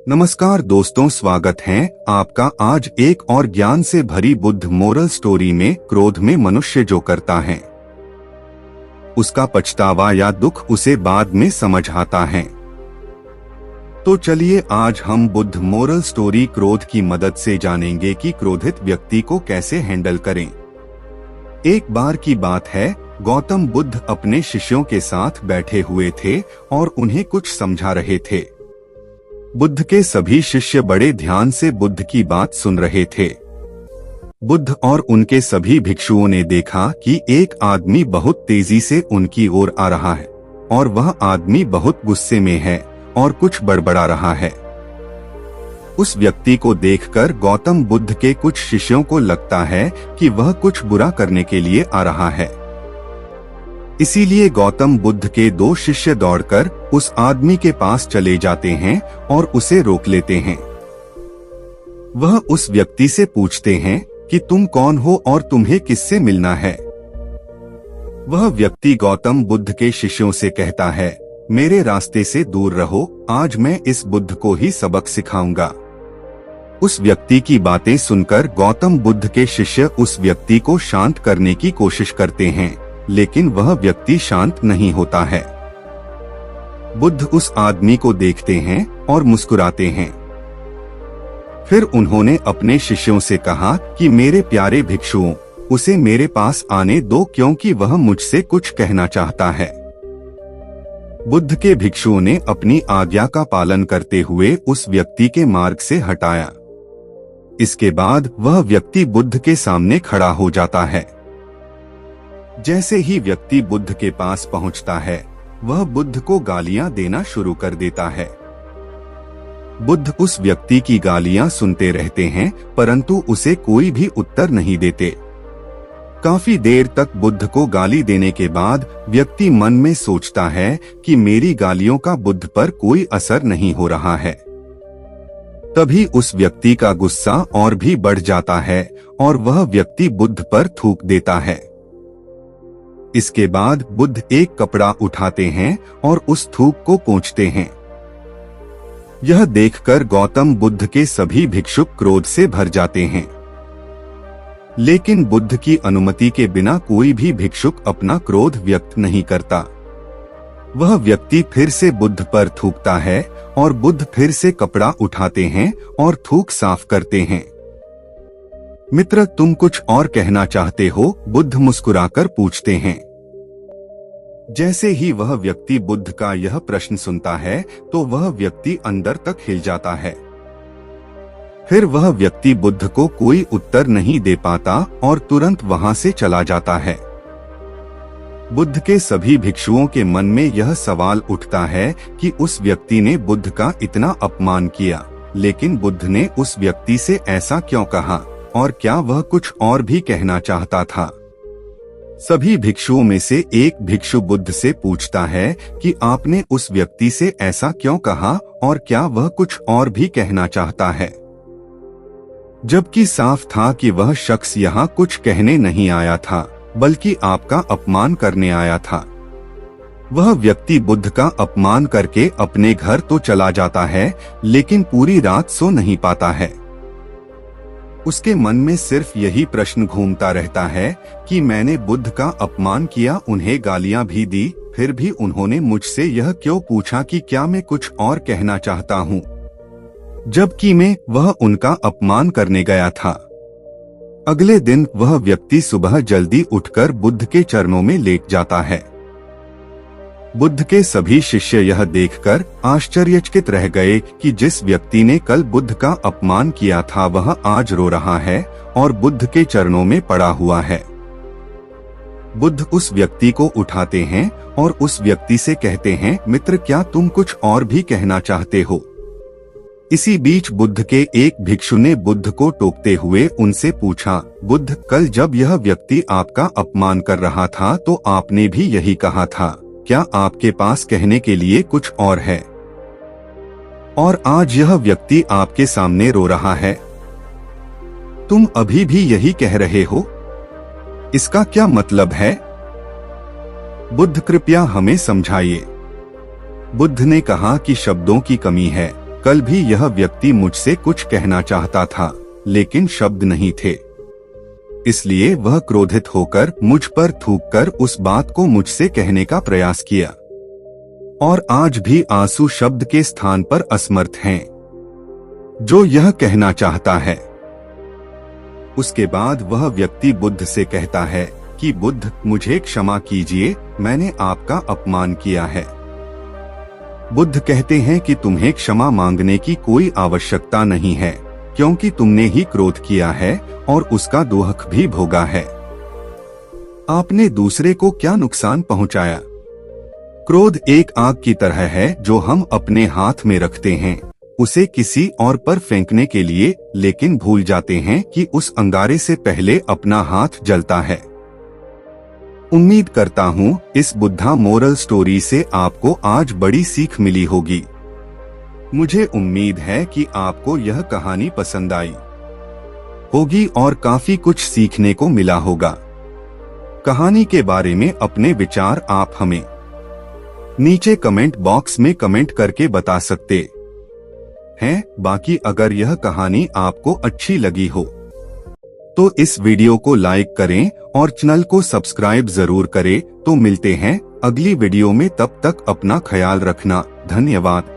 नमस्कार दोस्तों, स्वागत है आपका आज एक और ज्ञान से भरी बुद्ध मोरल स्टोरी में। क्रोध में मनुष्य जो करता है उसका पछतावा या दुख उसे बाद में समझ आता है। तो चलिए आज हम बुद्ध मोरल स्टोरी क्रोध की मदद से जानेंगे कि क्रोधित व्यक्ति को कैसे हैंडल करें। एक बार की बात है, गौतम बुद्ध अपने शिष्यों के साथ बैठे हुए थे और उन्हें कुछ समझा रहे थे। बुद्ध के सभी शिष्य बड़े ध्यान से बुद्ध की बात सुन रहे थे। बुद्ध और उनके सभी भिक्षुओं ने देखा कि एक आदमी बहुत तेजी से उनकी ओर आ रहा है और वह आदमी बहुत गुस्से में है और कुछ बड़बड़ा रहा है। उस व्यक्ति को देखकर गौतम बुद्ध के कुछ शिष्यों को लगता है कि वह कुछ बुरा करने के लिए आ रहा है। इसीलिए गौतम बुद्ध के दो शिष्य दौड़कर उस आदमी के पास चले जाते हैं और उसे रोक लेते हैं। वह उस व्यक्ति से पूछते हैं कि तुम कौन हो और तुम्हें किससे मिलना है। वह व्यक्ति गौतम बुद्ध के शिष्यों से कहता है, मेरे रास्ते से दूर रहो, आज मैं इस बुद्ध को ही सबक सिखाऊंगा। उस व्यक्ति की बातें सुनकर गौतम बुद्ध के शिष्य उस व्यक्ति को शांत करने की कोशिश करते हैं, लेकिन वह व्यक्ति शांत नहीं होता है। बुद्ध उस आदमी को देखते हैं और मुस्कुराते हैं। फिर उन्होंने अपने शिष्यों से कहा कि मेरे प्यारे भिक्षुओं, उसे मेरे पास आने दो क्योंकि वह मुझसे कुछ कहना चाहता है। बुद्ध के भिक्षुओं ने अपनी आज्ञा का पालन करते हुए उस व्यक्ति के मार्ग से हटाया। इसके बाद वह व्यक्ति बुद्ध के सामने खड़ा हो जाता है। जैसे ही व्यक्ति बुद्ध के पास पहुंचता है, वह बुद्ध को गालियां देना शुरू कर देता है। बुद्ध उस व्यक्ति की गालियां सुनते रहते हैं, परंतु उसे कोई भी उत्तर नहीं देते। काफी देर तक बुद्ध को गाली देने के बाद व्यक्ति मन में सोचता है कि मेरी गालियों का बुद्ध पर कोई असर नहीं हो रहा है। तभी उस व्यक्ति का गुस्सा और भी बढ़ जाता है और वह व्यक्ति बुद्ध पर थूक देता है। इसके बाद बुद्ध एक कपड़ा उठाते हैं और उस थूक को पोंछते हैं। यह देखकर गौतम बुद्ध के सभी भिक्षुक क्रोध से भर जाते हैं, लेकिन बुद्ध की अनुमति के बिना कोई भी भिक्षुक अपना क्रोध व्यक्त नहीं करता। वह व्यक्ति फिर से बुद्ध पर थूकता है और बुद्ध फिर से कपड़ा उठाते हैं और थूक साफ करते हैं। मित्र, तुम कुछ और कहना चाहते हो? बुद्ध मुस्कुराकर पूछते हैं। जैसे ही वह व्यक्ति बुद्ध का यह प्रश्न सुनता है तो वह व्यक्ति अंदर तक हिल जाता है। फिर वह व्यक्ति बुद्ध को कोई उत्तर नहीं दे पाता और तुरंत वहां से चला जाता है। बुद्ध के सभी भिक्षुओं के मन में यह सवाल उठता है कि उस व्यक्ति ने बुद्ध का इतना अपमान किया, लेकिन बुद्ध ने उस व्यक्ति से ऐसा क्यों कहा और क्या वह कुछ और भी कहना चाहता था। सभी भिक्षुओं में से एक भिक्षु बुद्ध से पूछता है कि आपने उस व्यक्ति से ऐसा क्यों कहा और क्या वह कुछ और भी कहना चाहता है, जबकि साफ था कि वह शख्स यहाँ कुछ कहने नहीं आया था बल्कि आपका अपमान करने आया था। वह व्यक्ति बुद्ध का अपमान करके अपने घर तो चला जाता है, लेकिन पूरी रात सो नहीं पाता है। उसके मन में सिर्फ यही प्रश्न घूमता रहता है कि मैंने बुद्ध का अपमान किया, उन्हें गालियां भी दी, फिर भी उन्होंने मुझसे यह क्यों पूछा कि क्या मैं कुछ और कहना चाहता हूँ, जबकि वह उनका अपमान करने गया था। अगले दिन वह व्यक्ति सुबह जल्दी उठकर बुद्ध के चरणों में लेट जाता है। बुद्ध के सभी शिष्य यह देखकर आश्चर्यचकित रह गए कि जिस व्यक्ति ने कल बुद्ध का अपमान किया था वह आज रो रहा है और बुद्ध के चरणों में पड़ा हुआ है। बुद्ध उस व्यक्ति को उठाते हैं और उस व्यक्ति से कहते हैं, मित्र, क्या तुम कुछ और भी कहना चाहते हो? इसी बीच बुद्ध के एक भिक्षु ने बुद्ध को टोकते हुए उनसे पूछा, बुद्ध, कल जब यह व्यक्ति आपका अपमान कर रहा था तो आपने भी यही कहा था, क्या आपके पास कहने के लिए कुछ और है? और आज यह व्यक्ति आपके सामने रो रहा है, तुम अभी भी यही कह रहे हो, इसका क्या मतलब है? बुद्ध, कृपया हमें समझाइए। बुद्ध ने कहा कि शब्दों की कमी है, कल भी यह व्यक्ति मुझसे कुछ कहना चाहता था, लेकिन शब्द नहीं थे। इसलिए वह क्रोधित होकर मुझ पर थूककर उस बात को मुझसे कहने का प्रयास किया, और आज भी आंसू शब्द के स्थान पर असमर्थ हैं, जो यह कहना चाहता है। उसके बाद वह व्यक्ति बुद्ध से कहता है कि बुद्ध, मुझे क्षमा कीजिए, मैंने आपका अपमान किया है। बुद्ध कहते हैं कि तुम्हें क्षमा मांगने की कोई आवश्यकता नहीं है, क्योंकि तुमने ही क्रोध किया है और उसका दोहक भी भोगा है। आपने दूसरे को क्या नुकसान पहुंचाया? क्रोध एक आग की तरह है जो हम अपने हाथ में रखते हैं, उसे किसी और पर फेंकने के लिए, लेकिन भूल जाते हैं कि उस अंगारे से पहले अपना हाथ जलता है। उम्मीद करता हूँ इस बुद्धा मोरल स्टोरी से आपको आज बड़ी सीख मिली होगी। मुझे उम्मीद है कि आपको यह कहानी पसंद आई होगी और काफी कुछ सीखने को मिला होगा। कहानी के बारे में अपने विचार आप हमें नीचे कमेंट बॉक्स में कमेंट करके बता सकते हैं। बाकी अगर यह कहानी आपको अच्छी लगी हो तो इस वीडियो को लाइक करें और चैनल को सब्सक्राइब जरूर करें। तो मिलते हैं अगली वीडियो में, तब तक अपना ख्याल रखना। धन्यवाद।